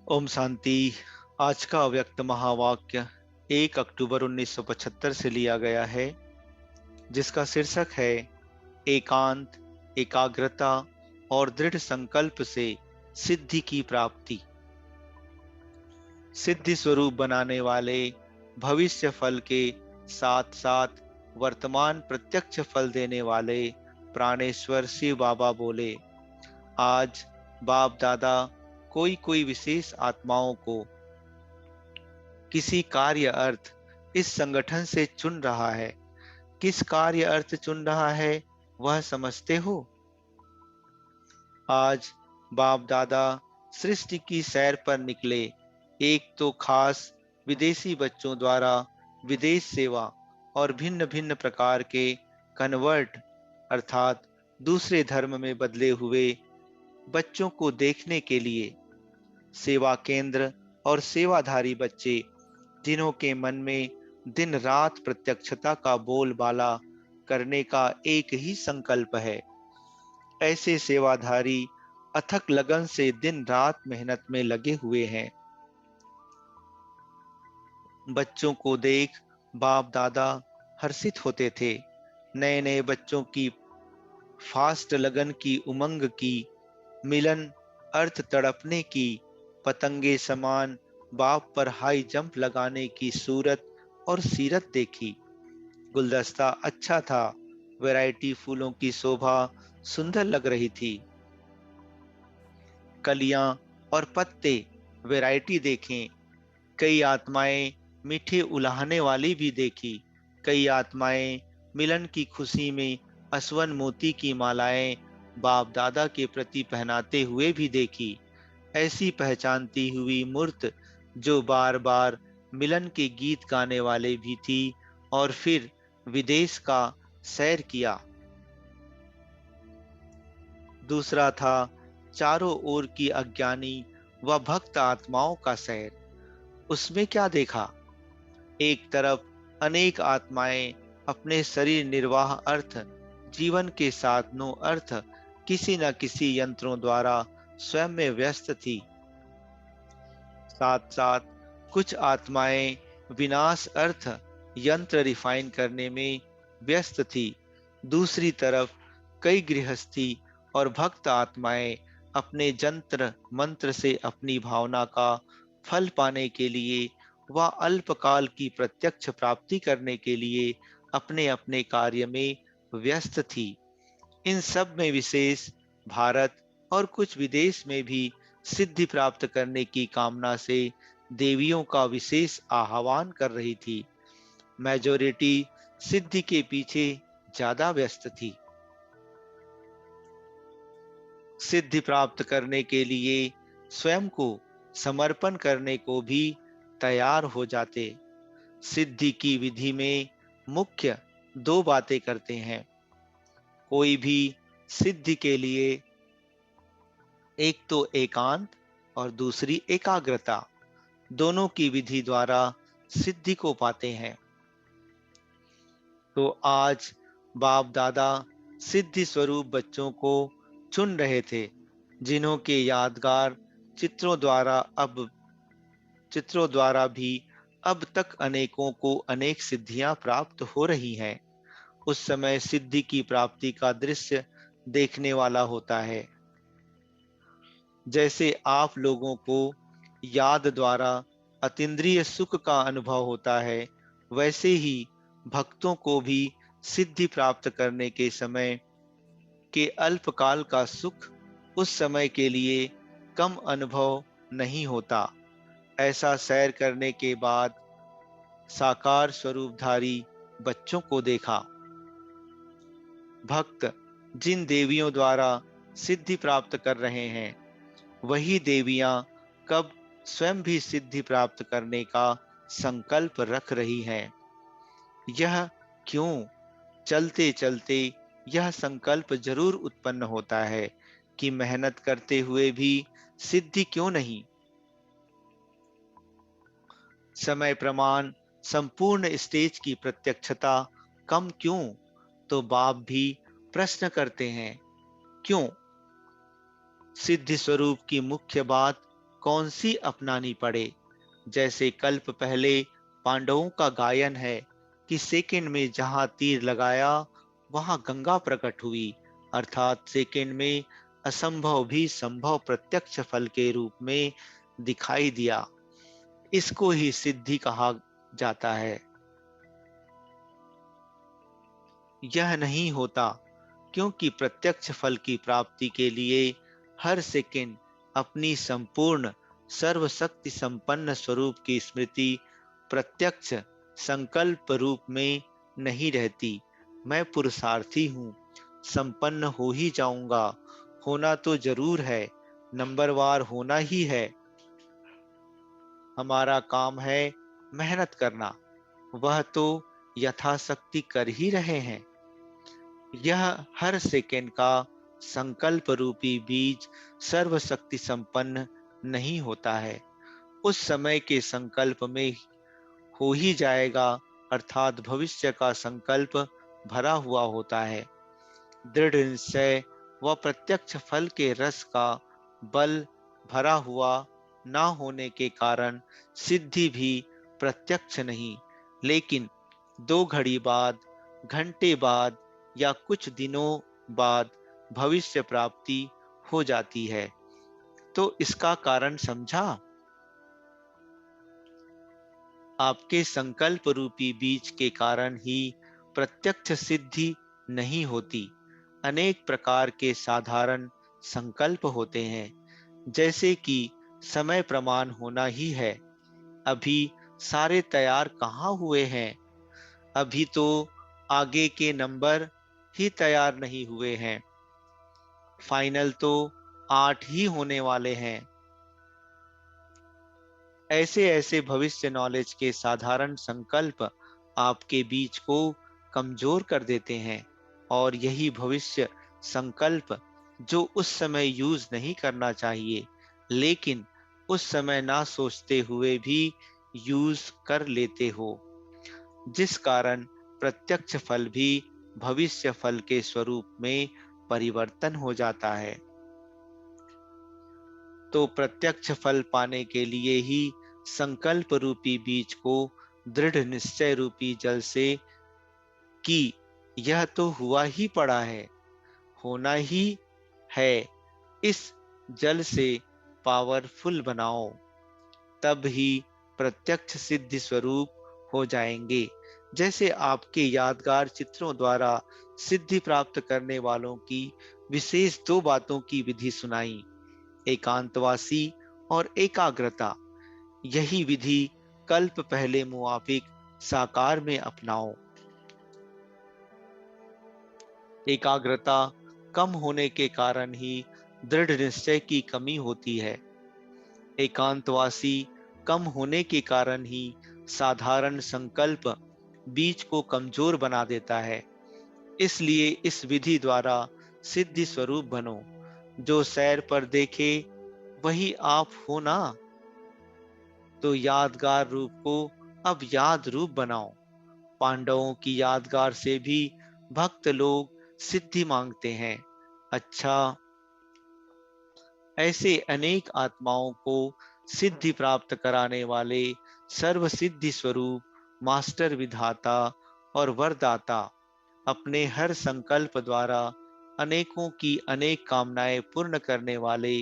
ओम शांति। आज का अव्यक्त महावाक्य 1 अक्टूबर 1975 से लिया गया है, जिसका शीर्षक है एकांत, एकाग्रता और दृढ़ संकल्प से सिद्धि की प्राप्ति। सिद्धि स्वरूप बनाने वाले भविष्य फल के साथ साथ वर्तमान प्रत्यक्ष फल देने वाले प्राणेश्वर शिव बाबा बोले, आज बाप दादा कोई कोई विशेष आत्माओं को किसी कार्य अर्थ इस संगठन से चुन रहा है। किस कार्य अर्थ चुन रहा है वह समझते हो? आज बाप दादा सृष्टि की सैर पर निकले। एक तो खास विदेशी बच्चों द्वारा विदेश सेवा और भिन्न भिन्न प्रकार के कन्वर्ट अर्थात दूसरे धर्म में बदले हुए बच्चों को देखने के लिए सेवा केंद्र और सेवाधारी बच्चे, जिन्हों के मन में दिन रात प्रत्यक्षता का बोलबाला करने का एक ही संकल्प है, ऐसे सेवाधारी अथक लगन से दिन रात मेहनत में लगे हुए हैं। बच्चों को देख बाप दादा हर्षित होते थे। नए नए बच्चों की फास्ट लगन की, उमंग की, मिलन अर्थ तड़पने की, पतंगे समान बाप पर हाई जंप लगाने की सूरत और सीरत देखी। गुलदस्ता अच्छा था, वैरायटी फूलों की शोभा सुंदर लग रही थी। कलियां और पत्ते वैरायटी देखें। कई आत्माएं मीठे उलाहने वाली भी देखी। कई आत्माएं मिलन की खुशी में असवन मोती की मालाएं बाप दादा के प्रति पहनाते हुए भी देखी। ऐसी पहचानती हुई मूर्त जो बार बार मिलन के गीत गाने वाले भी थी, और फिर विदेश का सैर किया। दूसरा था चारों ओर की अज्ञानी व भक्त आत्माओं का सैर। उसमें क्या देखा? एक तरफ अनेक आत्माएं अपने शरीर निर्वाह अर्थ, जीवन के साधनों अर्थ किसी न किसी यंत्रों द्वारा स्वयं में व्यस्त थी। साथ साथ कुछ आत्माएं विनाश अर्थ यंत्र रिफाइन करने में व्यस्त थी। दूसरी तरफ कई गृहस्थी और भक्त आत्माएं अपने जंत्र मंत्र से अपनी भावना का फल पाने के लिए व अल्पकाल की प्रत्यक्ष प्राप्ति करने के लिए अपने अपने कार्य में व्यस्त थी। इन सब में विशेष भारत और कुछ विदेश में भी सिद्धि प्राप्त करने की कामना से देवियों का विशेष आह्वान कर रही थी। मेजॉरिटी सिद्धि के पीछे ज्यादा व्यस्त थी। सिद्धि प्राप्त करने के लिए स्वयं को समर्पण करने को भी तैयार हो जाते। सिद्धि की विधि में मुख्य दो बातें करते हैं। कोई भी सिद्धि के लिए एक तो एकांत और दूसरी एकाग्रता, दोनों की विधि द्वारा सिद्धि को पाते हैं। तो आज बाप दादा सिद्धि स्वरूप बच्चों को चुन रहे थे, जिन्हों के यादगार चित्रों द्वारा भी अब तक अनेकों को अनेक सिद्धियां प्राप्त हो रही हैं। उस समय सिद्धि की प्राप्ति का दृश्य देखने वाला होता है। जैसे आप लोगों को याद द्वारा अतीन्द्रिय सुख का अनुभव होता है, वैसे ही भक्तों को भी सिद्धि प्राप्त करने के समय के अल्पकाल का सुख उस समय के लिए कम अनुभव नहीं होता। ऐसा सैर करने के बाद साकार स्वरूपधारी बच्चों को देखा। भक्त जिन देवियों द्वारा सिद्धि प्राप्त कर रहे हैं, वही देवियां कब स्वयं भी सिद्धि प्राप्त करने का संकल्प रख रही हैं। यह क्यों? चलते चलते यह संकल्प जरूर उत्पन्न होता है कि मेहनत करते हुए भी सिद्धि क्यों नहीं। समय प्रमाण संपूर्ण स्टेज की प्रत्यक्षता कम क्यों? तो बाप भी प्रश्न करते हैं, क्यों? सिद्धि स्वरूप की मुख्य बात कौन सी अपनानी पड़े। जैसे कल्प पहले पांडवों का गायन है कि सेकंड में जहां तीर लगाया वहां गंगा प्रकट हुई, अर्थात सेकंड में असंभव भी संभव प्रत्यक्ष फल के रूप में दिखाई दिया। इसको ही सिद्धि कहा जाता है। यह नहीं होता क्योंकि प्रत्यक्ष फल की प्राप्ति के लिए हर सेकंड अपनी संपूर्ण सर्वशक्ति संपन्न स्वरूप की स्मृति प्रत्यक्ष संकल्प रूप में नहीं रहती। मैं पुरुषार्थी हूँ, संपन्न हो ही जाऊंगा, होना तो जरूर है, नंबरवार होना ही है। हमारा काम है मेहनत करना, वह तो यथाशक्ति कर ही रहे हैं। यह हर सेकंड का संकल्प रूपी बीज सर्वशक्ति संपन्न नहीं होता है, उस समय के संकल्प में हो ही जाएगा, अर्थात भविष्य का संकल्प भरा हुआ होता है। दृढ़ निश्चय व प्रत्यक्ष फल के रस का बल भरा हुआ ना होने के कारण सिद्धि भी प्रत्यक्ष नहीं, लेकिन 2 घड़ी बाद, घंटे बाद या कुछ दिनों बाद भविष्य प्राप्ति हो जाती है। तो इसका कारण समझा? आपके संकल्प रूपी बीज के कारण ही प्रत्यक्ष सिद्धि नहीं होती। अनेक प्रकार के साधारण संकल्प होते हैं, जैसे कि समय प्रमाण होना ही है। अभी सारे तैयार कहाँ हुए हैं? अभी तो आगे के नंबर ही तैयार नहीं हुए हैं। फाइनल तो 8 ही होने वाले हैं। ऐसे ऐसे भविष्य नॉलेज के साधारण संकल्प आपके बीच को कमजोर कर देते हैं, और यही भविष्य संकल्प जो उस समय यूज नहीं करना चाहिए, लेकिन उस समय ना सोचते हुए भी यूज कर लेते हो, जिस कारण प्रत्यक्ष फल भी भविष्य फल के स्वरूप में परिवर्तन हो जाता है। तो प्रत्यक्ष फल पाने के लिए ही संकल्प रूपी बीज को दृढ़ निश्चय रूपी जल से कि यह तो हुआ ही पड़ा है, होना ही है, इस जल से पावरफुल बनाओ, तब ही प्रत्यक्ष सिद्धि स्वरूप हो जाएंगे। जैसे आपके यादगार चित्रों द्वारा सिद्धि प्राप्त करने वालों की विशेष 2 बातों की विधि सुनाई, एकांतवासी और एकाग्रता। यही विधि कल्प पहले मुआफिक साकार में अपनाओ। एकाग्रता कम होने के कारण ही दृढ़ निश्चय की कमी होती है। एकांतवासी कम होने के कारण ही साधारण संकल्प बीज को कमजोर बना देता है। इसलिए इस विधि द्वारा सिद्धि स्वरूप बनो। जो सैर पर देखे वही आप हो ना। तो यादगार रूप को अब याद रूप बनाओ। पांडवों की यादगार से भी भक्त लोग सिद्धि मांगते हैं। अच्छा, ऐसे अनेक आत्माओं को सिद्धि प्राप्त कराने वाले सर्व सिद्धि स्वरूप मास्टर विधाता और वरदाता अपने हर संकल्प द्वारा अनेकों की अनेक कामनाएं पूर्ण करने वाले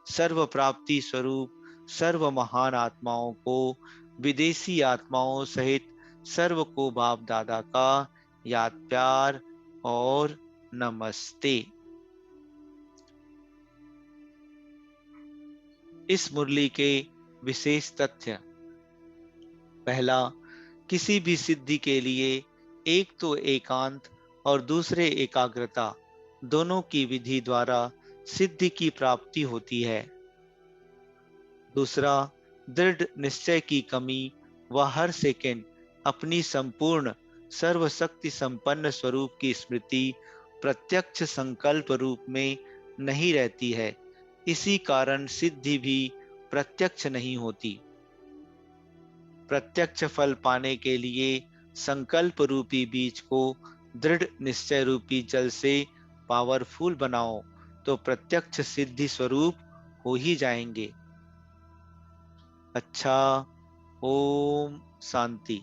सर्व प्राप्ति स्वरूप सर्व महान आत्माओं को, विदेशी आत्माओं सहित सर्व को बाप दादा का याद प्यार और नमस्ते। इस मुरली के विशेष तथ्य। पहला, किसी भी सिद्धि के लिए एक तो एकांत और दूसरे एकाग्रता दोनों की विधि द्वारा सिद्धि की प्राप्ति होती है। दूसरा, दृढ़ निश्चय की कमी व हर सेकंड अपनी संपूर्ण सर्वशक्ति संपन्न स्वरूप की स्मृति प्रत्यक्ष संकल्प रूप में नहीं रहती है। इसी कारण सिद्धि भी प्रत्यक्ष नहीं होती। प्रत्यक्ष फल पाने के लिए संकल्प रूपी बीज को दृढ़ निश्चय रूपी जल से पावरफुल बनाओ, तो प्रत्यक्ष सिद्धि स्वरूप हो ही जाएंगे। अच्छा। ओम शांति।